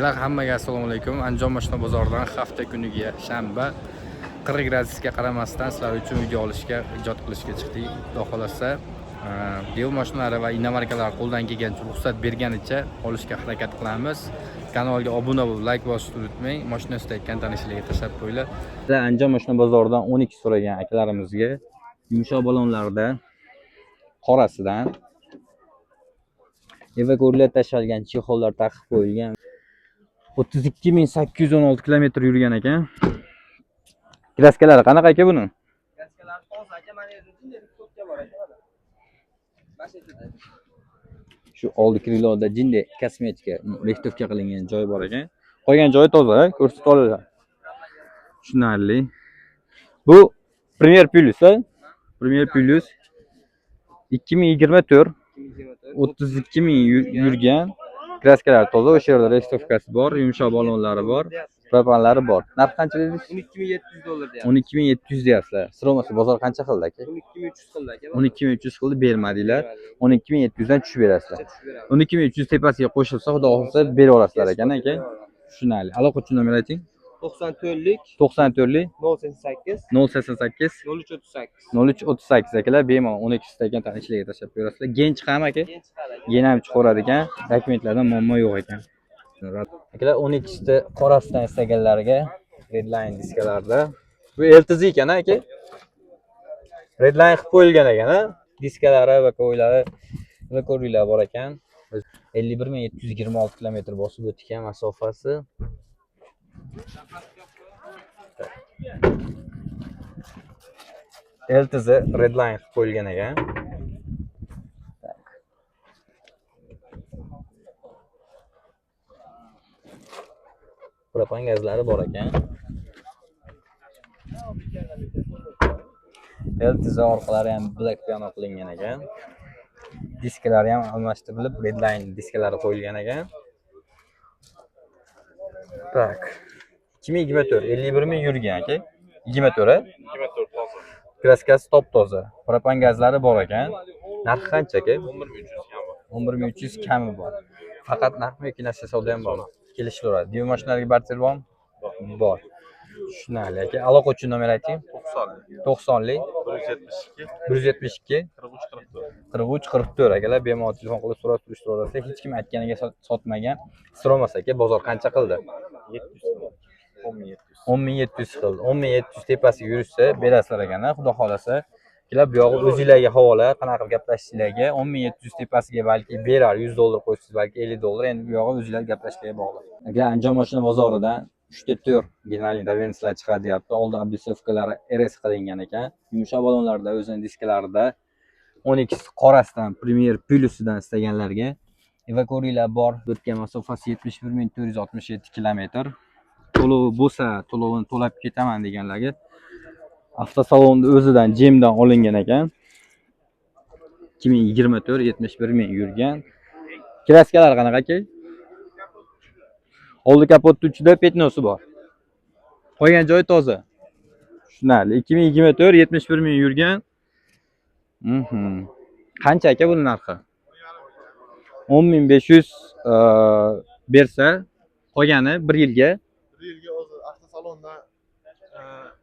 Hammaga assalomu alaykum. Andijon mashina bozoridan hafta kuniga shanba 40 gradusga qaramasdan sizlar uchun video olishga, ijod qilishga chiqdik. Xudo xolasa, dev mashinalari va inomarkalar qo'ldan kelgancha ruxsat berganicha olishga harakat qilamiz. Kanalga obuna bo'lib, like bosishni unutmang. Mashina ustayotgan tanishlarga tashlab qo'yinglar. Andijon mashina bozoridan 12 so'ragan akalarimizga yumshoq balonlarda qorasidan evakuatsiya tashalgan chexollar taqib qo'yilgan. 32.816 kilometr yurgan ekan. Kraskalari qanaqa aka buni? Kraskalar toza aka, mana yerda riksobga bor ekan. Shu oldi kriloda jinde kosmetika liftovka qilingan joy bor ekan. Qolgan joyi toza, ko'rsatib olinglar. Tushunarli. Bu Premier Plus, Premier Plus 2024 32.000 yurgan. Kraskalar toza, o'sha yerda restovkasi bor, yumshoq balonlari bor, propanlari bor. Narx qancha dedingiz? $12.700 deyapsiz. 12.700 deyapsizlar. Sirovmasa bozor qancha qildi aka? 12.300 qildi aka. 12.300 qildi, bermadinglar. 12.700 dan tushib berasizlar. 12.300 tepasiga qo'shilsa, xudo xohlasa beraverasizlar ekan aka. Tushunarli. Aloqa uchun nomer ayting. 94lik 94lik 088 088 0338 0338 akalar bemalol 12 stakan tanishlarga tashlab berasizlar. Gench ham aka. Gen ham chiqaradi ekan. Dokumentlardan muammo yo'q ekan. Akalar 12 ta qorasidan istaganlarga Redline diskalarda. Bu LTZ ekan aka. Redline qilib qo'yilgan ekan, diskalari va ko'ylari va ko'riklar bor ekan. 51.726 kilometr bosib o'tgan masofasi. LTZ Redline qilib qo'yilgan ekan. Propan gazlari bor ekan. LTZ orqalari ham black piano qilingan ekan. Diskalari ham almashtirilib, Redline diskalari qo'yilgan ekan. Tak. 2024 51.000 yurgan aka. 24 24 toza. Kraskasi top toza. Propan gazlari bor ekan. Narxi qancha aka? 11.300 kami. 11.300 kami bor. Faqat narxmi yoki narsa savdo ham bormi? Kelishaveradi. Dev mashinalarga barter bormi? Bor. Tushunarli aka. Aloqa uchun nomer ayting. 90lik 172 172 43 44 akalar bemalol telefon qilib so'rab surishtirib olasiz. Hech kim aytganiga sotmagan. So'ramasa aka, bozor qancha qildi? 10.700 qildi. 10.700 tepasiga yurishsa berasizlar ekan, xudo xolasa. Kelib bu yog'i o'zingizlarga havola, qanaqa qilib gaplashishinglarga. 10.700 tepasiga balki berar, $100 qo'ysiz, balki $50. Endi bu yog'i o'zingizlar gaplashishga bog'liq. Agar Andijon mashina bozoridan 3 generalniy doverniyalar chiqadi deyapti. Oldi oblisovkalari RS qilingan ekan. Yumshoq balonlarda o'zining diskalarida 12 qorasidan Premier Plusidan istaganlarga evakuatsiyalar bor. O'tgan masofasi 71.467 kilometr. To'lovi bo'lsa, to'lovini to'lab ketaman deganlarga avtosalonni o'zidan jemdan olingan ekan. 2024 71.000 yurgan. Kraskalar qanaqa aka? Oldi kapotni uchida petnosi bor. Qolgan joyi toza. Tushunarli. 2024 71.000 yurgan. Qancha aka buning narxi? 10.500 bersa, qolgani 1 yilga o'zi avtosalondan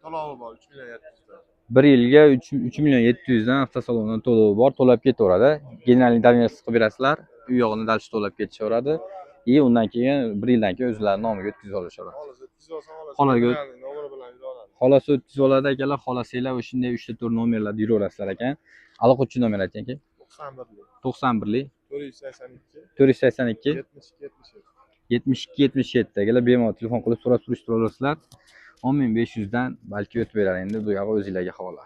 to'lovi bor 3.700 dan. 1 yilga 3.700 dan avtosalondan to'lovi bor, to'lab ketaveradi. Generalniy doverniya qilib berasizlar, u yog'ini dalsh to'lab ketishaveradi. Undan keyin 1 yildan keyin o'zlarining nomiga o'tkazib olishadi. Xolasi o'tkazib oladi akalar, xolasanglar o'shanday 3 ta 4 nomerlarda yuraverasizlar ekan. Aloqa uchun nomer ayting aka. 91lik 482 72 agalar bemalol telefon qilib so'rab surishtirib olasizlar. 10.500 dan balki o'tib beradi, endi bu yog'i o'zingizlarga havola.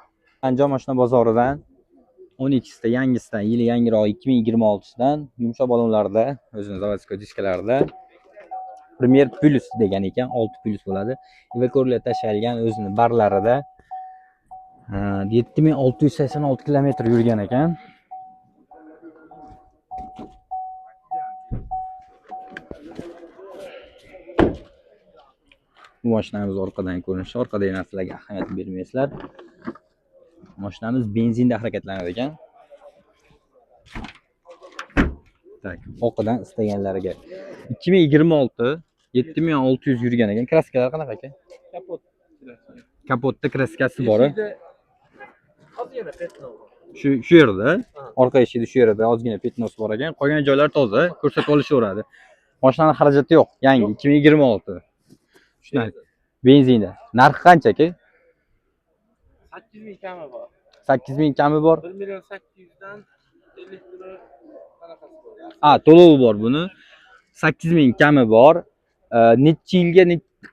Andijon mashina bozoridan 12 ta yangisidan, yili yangiroq 2026 dan yumshoq balonlarda, o'zining zavodskiy diskalarida Premier Plus degan ekan, 6 plus bo'ladi. Evakuatsiya tashalgan o'zining barlarida 7.686 kilometr yurgan ekan. Bu mashinamiz orqadan ko'rinishi, orqadagi narsalarga ahamiyat bermaysizlar. Mashinamiz benzinda harakatlanadi ekan. Tak, orqadan istaganlarga 2026 7600 yurgan ekan. Kraskalar qanaqa aka? Kapot. Kapotda kraskasi bor. Ozgina petno. Shu yerda, orqa eshikda shu yerda ozgina petnos bor ekan. Qolgan joylar toza, ko'rsatib olishaveradi. Mashinaning xarajati yo'q. Yangi 2026. Shunday. Benzinda. Narxi qancha aka? 8000 kami bor. 8000 kami bor. 1.800.000 dan 50 kilo qanaqasi bor? To'lovi bor buni. 8000 kami bor. Necha yilga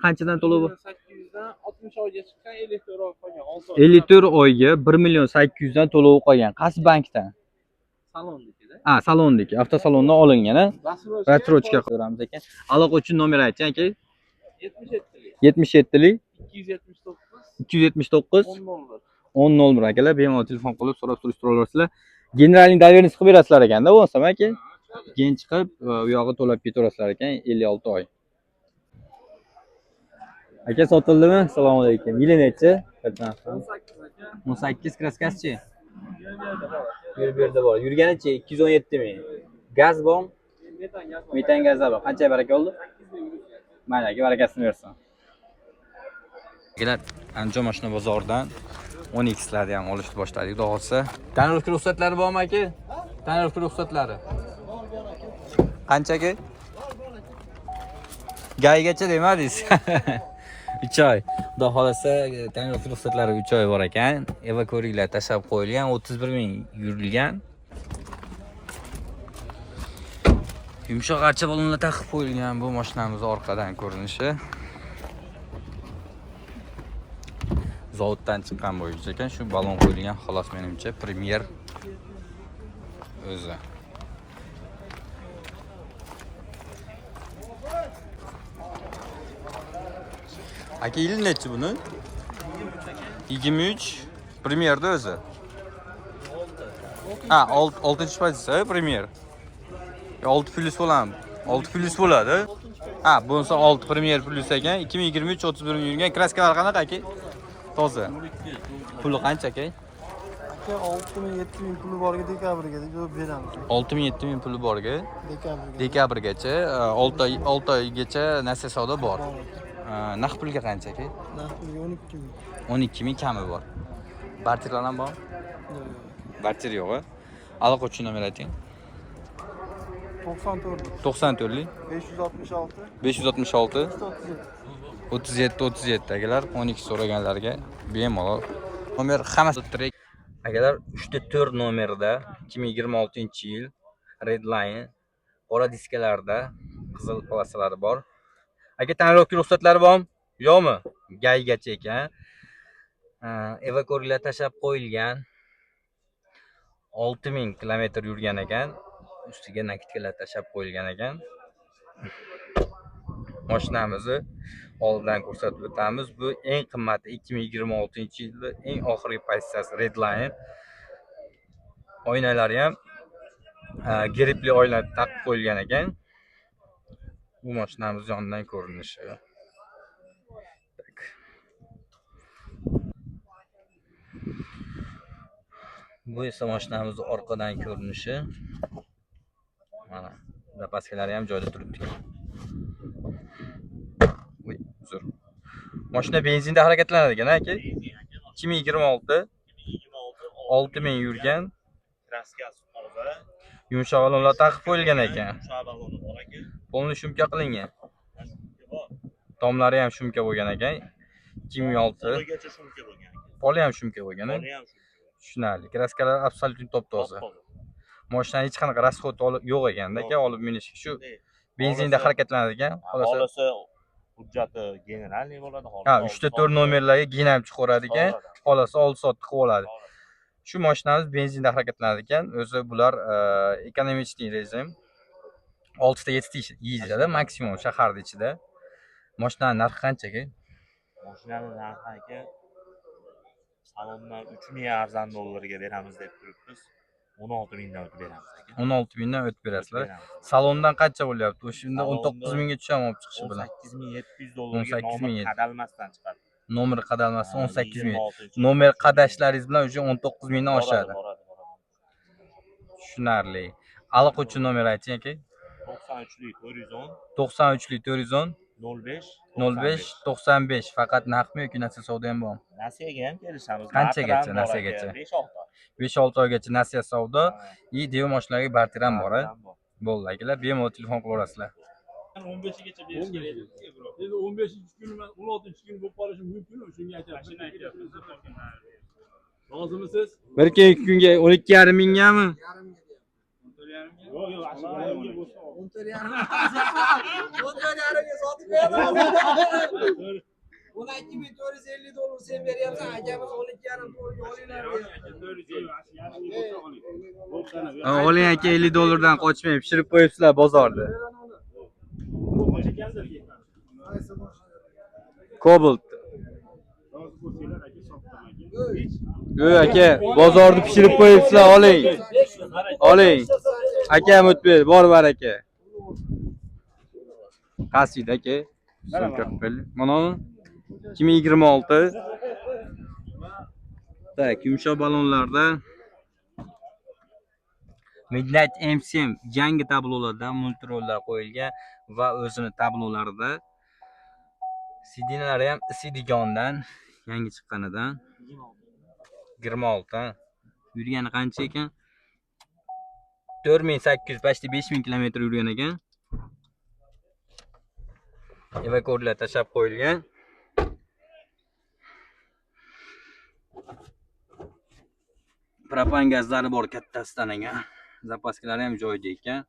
qanchadan to'lovi? 1.800 dan 60 oyga chiqqan 54 oy qolgan. 6 oy. 54 oyga 1.800.000 dan to'lovi qolgan. Qaysi bankdan? Salondikida. Salondagi, avtosalondan olingan, a? Ratrochka ko'ramiz ekan. Aloqa uchun nomer ayting aka. 77lik 279 1001 akalar bemalol telefon qilib so'rab surishtirib olasizlar. Generalning доверенность qilib berasizlar ekanda, bo'lsam aka. Keyin chiqib, u yog'i to'lab ketaverasizlar ekan 56 oy. Aka sotildimi? Assalomu alaykum. Yili necha? 18 kraskasichi? Bu yerda bor. Yurganichi 217 ming. Gaz bormi? Metan gazlar bor. Qancha baraka oldi? Mayli aka, barakasini bersin. Kelar Andijon mashina bozoridan 10x larni ham olishni boshladik. Xudo xolsa. Tanirovka ruxsatlari bormi aka? Tanirovka ruxsatlari. Qanchaga? Gaygacha demadingiz. 3 oy. Xudo xolasa tanirovka ruxsatlari 3 oy bor ekan. Evakuatorlar tashab qo'yilgan, 31 ming yurilgan. Yumshoq archa balonlar taqib qo'yilgan bu mashinamiz orqadan ko'rinishi. Zavoddan chiqqan bo'yicha ekan, shu balon qo'yilgan xolos menimcha Premier o'zi. Aka yil nechi buni? 23 Premierda o'zi. 6-chi pozitsiya Premier. 6 plus bo'ladimi? 6 plus bo'ladi. Bo'lsa 6 Premier plus ekan, 2023 31 ming yurgan. Kraskalar qanaqa aka? Toza. Puli qancha aka? Aka 6000-7000 puli borga dekabrga deb beramiz. 6000-7000 puli borga dekabrgacha 6 oygacha nasiya savdo bor. Naqd pulga qancha aka? Naqd pulga 12000. 12000 kami bor. Barterlar ham bormi? Barter yo'q. Aloqa uchun nomer ayting. 94lik 566 37 akalar 12 so'raganlarga bemalol nomer hammasi trek akalar 3-4 nomerda 2026-yil Redline qora diskalarda qizil polasalari bor. Aka tanirovka ruxsatlari bormi? Yo'qmi? Gaygacha ekan. Evakuatorlar tashab qo'yilgan. 6000 kilometr yurgan ekan. Ustiga nakitkalar tashab qo'yilgan ekan. Mashinamizni oldidan ko'rsatib o'tamiz. Bu eng qimmati 2026-yilda eng oxirgi pozitsiyasi Redline. Oynalari ham gripli oyna taqib qo'yilgan ekan. Bu mashinamiz yonidan ko'rinishi. Bu esa mashinamizning orqadan ko'rinishi. Mana zapaskalari ham joyida turibdi. Uzr. Mashina benzinda harakatlanadi ekan aka. 2026 6000 yurgan. Kraskasi toza. Yumshoq balonlar taqib qo'yilgan ekan. Yumshoq baloni bor ekan. Polni shumka qilingan. Tomlari ham shumka bo'lgan ekan. 2006. To'ligacha shumka bo'lgan. Poli ham shumka bo'lgan. Poli ham shumka. Tushunarli. Kraskalar absolyut top-toza. Mashina hech qanaqa rasxod yo'q ekanda aka, olib minish. Shu benzinda harakatlanadi ekan. Xolasa hujjati generalniy bo'ladi. 3-4 nomerlarga ginam chiqaradi ekan. Xolasa 6 soat qilib oladi. Shu mashinamiz benzinda harakatlanadi ekan. O'zi bular ekonomik rejim 6 ta 7 ta yeyadi maksimum shaharda ichida. Mashinaning narxi qancha aka? Mashinaning narxi aka salondan 3000 arzon dollarga beramiz deb turibmiz. 16000 dan o'tib beramiz aka. 16000 dan o'tib berasizlar. Salondan qancha bo'lyapti? O'shunda 19000 ga tushaman olib chiqishi bilan. 18700 dollarga nomer qadalmasdan chiqadi. Nomer qadalmasi 18000. Nomer qadashlaringiz bilan o'sha 19000 dan oshadi. Tushunarli. Aloqa uchun nomer ayting aka. 93lik 410 93lik 410 05 0595 faqat naqdmi yoki nasiya savdo ham bormi? Nasiyaga ham kelishamiz. Qanchagacha nasiyagacha? 5-6 oygacha nasiya savdo, dev mashinalarga barter ham bor. Bo'ldi akalar, bemalol telefon qilaverasizlar. 15gacha berish kerak edi. Endi 15-kun, 16-kun bo'lib qolishi mumkin, shunga aytyapmiz. Rozimisiz? Bir kun 2 kunga 12,5 mingami? Yo'q, yo'q, ashulaga bo'lsa. 14,5 sotib beraman. Buna 2450 dollar sen beryapsan, akamiz 12,5 dollarga olinglar. Oling aka 50 dollardan qochmay pishirib qo'yibsizlar bozorda. Cobalt. Yo'q aka, bozorda pishirib qo'yibsizlar, oling. Oling. Akam o'tib bor baraka. Qasida aka. Mana 2026. Tak, yumshoq balonlarda Midnight MCM yangi tablolardan multirollar qo'yilgan va o'zini tablolarida CD'lari ham CDgondan yangi chiqqanidan 26. Yurgani qancha ekan? 4800, почти 5000 kilometr yurgan ekan. Evakorlar tashab qo'yilgan. Propan gazlari bor kattasidan ekan. Zapaskalari ham joyida ekan.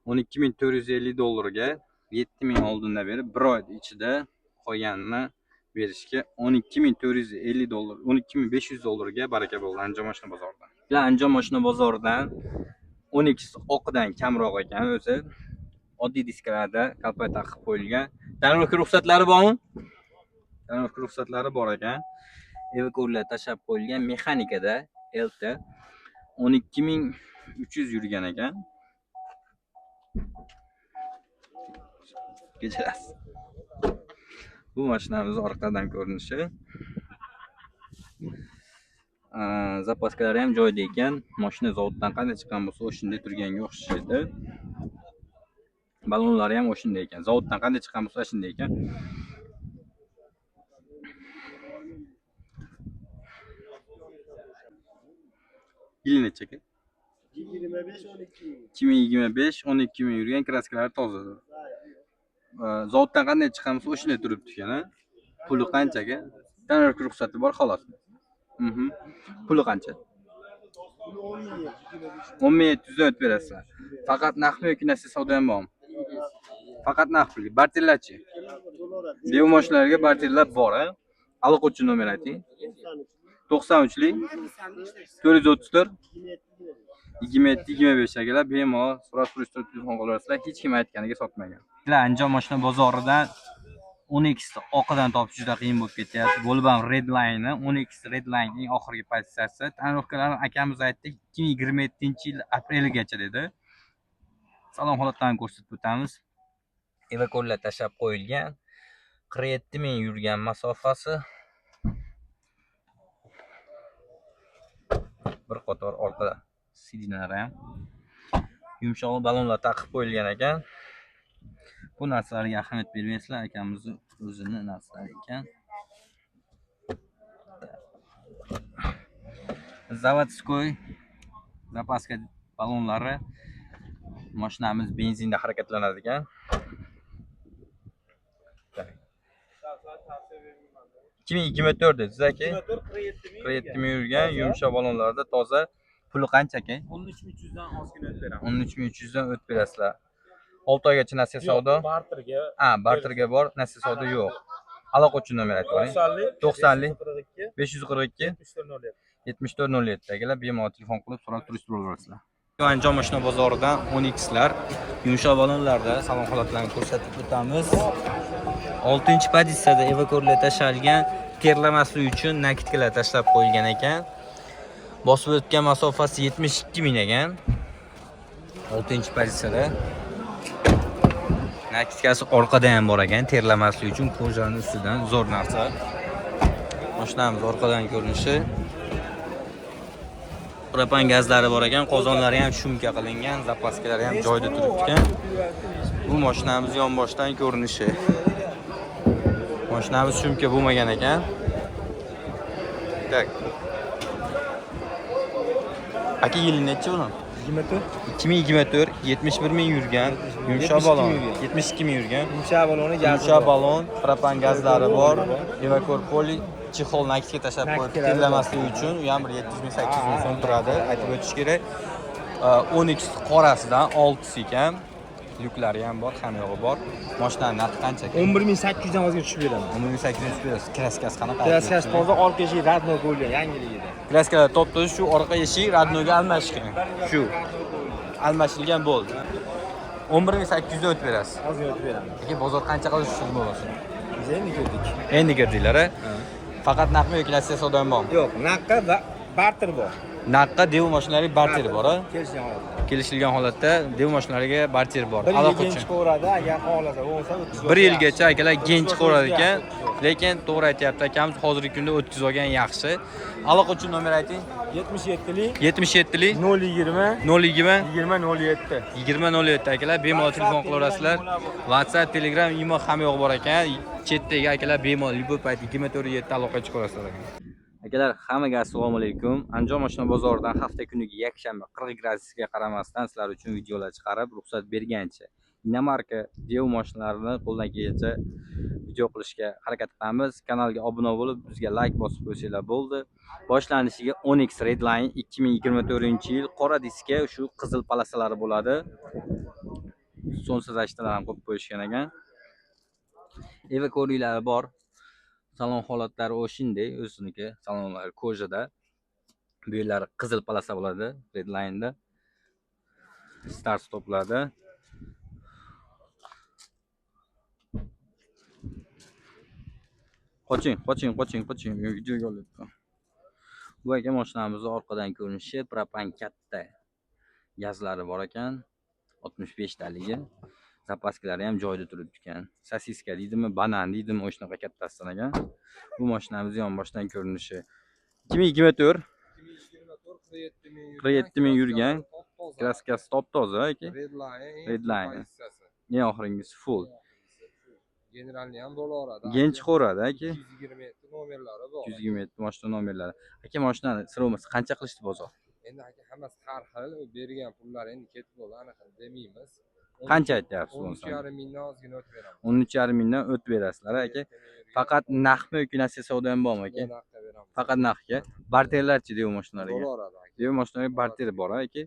12450 dollarga 7000 oldindan berib 1 oy ichida qolganini berishga 12450 dollar, 12500 dollarga baraka bo'ldi Andijon mashina bozoridan. Andijon mashina bozoridan 10x oqidan kamroq ekan o'zi. Oddiy diskalarda kalpay taqib qo'yilgan. Tanirovka ruxsatlari bormi? Tanirovka ruxsatlari bor ekan. Evakorlar tashab qo'yilgan mexanikada LT 12300 yurgan ekan. Kechirasiz. Bu mashinamiz orqadan ko'rinishi. Zapaskalari ham joyida ekan. Mashina zavoddan qanday chiqqan bo'lsa, o'shunday turganga o'xshaydi. Balonlari ham o'shunday ekan. Zavoddan qanday chiqqan bo'lsa, shunday ekan. Yili necha ekan? 2025 12 ming yurgan, kraskalari toza. Zavoddan qanday chiqqan bo'lsa, o'shunday turibdi ekan. Puli qanchaga? Tanirovka ruxsati bor xolos. Puli qancha? 10700 o'tib berasizlar. Faqat naqdmi yoki nasiya savdo ham bormi? Faqat naqd pul. Barterlarchi? Dev mashinalarga barterlar bor, a? Aloqachi nomer ayting. 93lik 434 27-25 akalar bemalol so'rab surishtirib telefon qilaverasizlar. Hech kim aytganiga sotmagan. Andijon mashina bozoridan 10x oqidan topish juda qiyin bo'lib ketyapti. Bo'lib ham Redline, 10x Redline eng oxirgi pozitsiyasi. Tanirovkalarni akamiz aytdi 2027-yil aprelgacha dedi. Salon holatlarini ko'rsatib o'tamiz. Evakorlar tashab qo'yilgan. 47 ming yurgan masofasi. Bir qator orqa sidinlari ham yumshoq balonlar taqib qo'yilgan ekan. Bu narsalarga ahamiyat bermaysizlar, akamiz o'zini narsalari ekan. Zavodskoy zapaska balonlari. Mashinamiz benzinda harakatlanadi ekan. 2024 dedingiz aka. 47 ming yurgan, yumshoq balonlarda toza. Puli qancha aka? 13300 dan ozgina o'tib beraman. 13300 dan o'tib berasizlar. 6 oygacha nasiya savdo? Barterga. Barterga bor, nasiya savdo yo'q. Aloqachi nomer aytib qo'ying. 90lik 542 7407 agalar bemalol telefon qilib so'rab turishib olasizlar. Andijon mashina bozoridan 10xlar yumshoq balonlarda salon holatlarini ko'rsatib o'tamiz. 6-pozitsiyada evakorlar tashalgan, terlamaslik uchun nakitkalar tashlab qo'yilgan ekan. Bosib o'tgan masofasi 72 ming ekan. 6-pozitsiyada. Nakitkasi orqada ham bor ekan, terlamaslik uchun ko'janing ustidan zo'r narsa. Mashinamiz orqadan ko'rinishi. Propan gazlari bor ekan, qozonlari ham shumka qilingan, zapaskalari ham joyida turibdi ekan. Bu mashinamiz yonboshdan ko'rinishi. Mashinamiz shumka bo'lmagan ekan. Tak. Aka yili necha buni? 2024, 71 ming yurgan, yumshoq balon, 72 ming yurgan. Yumshoq balon, propan gazlari bor, evakor poli, chexol nakitga tashlab qo'yib, terlamasligi uchun u ham 700 ming 800 ming so'm turadi. Aytib o'tish kerak. 10x qorasidan 6 ekan. Lyuklari ham bor, hamma yog'i bor. Mashinaning narxi qancha ekan? 11800 dan o'zga tushib beraman. 11800 tushib berasiz. Kraskasi qanaqa? Kraskasi toza orqa eshik radno qo'yilgan, yangiligida. Kraskalar top-toza shu orqa eshik radnoga almashgan. Shu. Almashilgan bo'ldi. 11800 o'tib berasiz. Ozgina o'tib beraman. Lekin bozor qancha qilish bo'lsin? Biz endi ko'rdik. Endi kirdinglar, a? Faqat naqdmi yoki natsiya savdomi bormi? Yo'q, naqqa barter bor. Naqqa dev mashinalariga barter bor, a? Kelishgan holatda. Kelishilgan holatda dev mashinalariga barter bor. 1 Aloqa yilga uchun. chiqaveradi, agar xohlasa bo'lsa 30. 1 yilgacha akalar gen chiqaveradi ekan, lekin to'g'ri aytyapti akamiz, hozirgi kunda o'tkazib olgan yaxshi. Aloqa uchun nomer ayting. 77lik 77lik 020 020 2007. 2007 akalar bemalol telefon qilaverasizlar. WhatsApp, Telegram, imo hamma yo'q bor ekan. Chetdagi akalar bemalol liboy payt 24/7 aloqa chiqaverasizlar ekan. Akalar, hammaga assalomu alaykum. Andijon mashina bozoridan hafta kuniga yakshanba 40 gradusga qaramasdan sizlar uchun videolar chiqarib, ruxsat bergancha Dinamarka dev mashinalarini qo'ldan kelgancha video qilishga harakat qilamiz. Kanalga obuna bo'lib, bizga like bosib qo'ysanglar bo'ldi. Boshlanishiga 10X Redline 2024-yil qora diskka shu qizil palasalari bo'ladi. Sonsiz ashtalar ham qo'yib qo'yishgan ekan. Evakoriylari bor. Salon holatlari o'shinday, o'ziniki salonlar kojada. Bu yerlar qizil palasa bo'ladi Redline'da. Start stoplarda. Qoching. Videoga olyapman. Bu aka mashinamizning orqadan ko'rinishi propan katta. Gazlari bor ekan. 65 taligi. Zapaskilari ham joyida turibdi ekan. Sosiska deydimi, banan deydimi, o'shanaqa kattasidan ekan. Bu mashinamiz yonboshdan ko'rinishi 2024 47 ming yurgan. Kraskasi top-toza aka. Redline. Ne oxiringisi full. Generalni ham bo'laveradi. Gen chiqaveradi aka. 127 nomerlari bor. 127 mashina nomerlari. Aka mashinani sirovmasi qancha qilishdi bozor? Endi aka hammasi har xil, u bergan pullar endi ketib bo'ldi, anaqa demaymiz. Qancha aytyapsiz bunisi? 13,5 mingdan ozgina o'tib beramiz. 13,5 mingdan o'tib berasizlar aka. Faqat naqdmi yoki natsiya savdo ham bormi aka? Naqdga beramiz. Faqat naqdga. Barterlarchi dev mashinalariga. Bo'laveradi aka. Dev mashinalariga barter bor aka.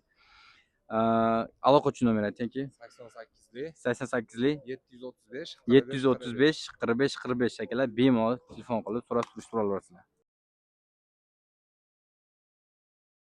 Aloqa uchun nomer ayting aka. 88lik 88lik 735 735 45 45 akalar bemalol telefon qilib so'rab surishtirib olasizlar.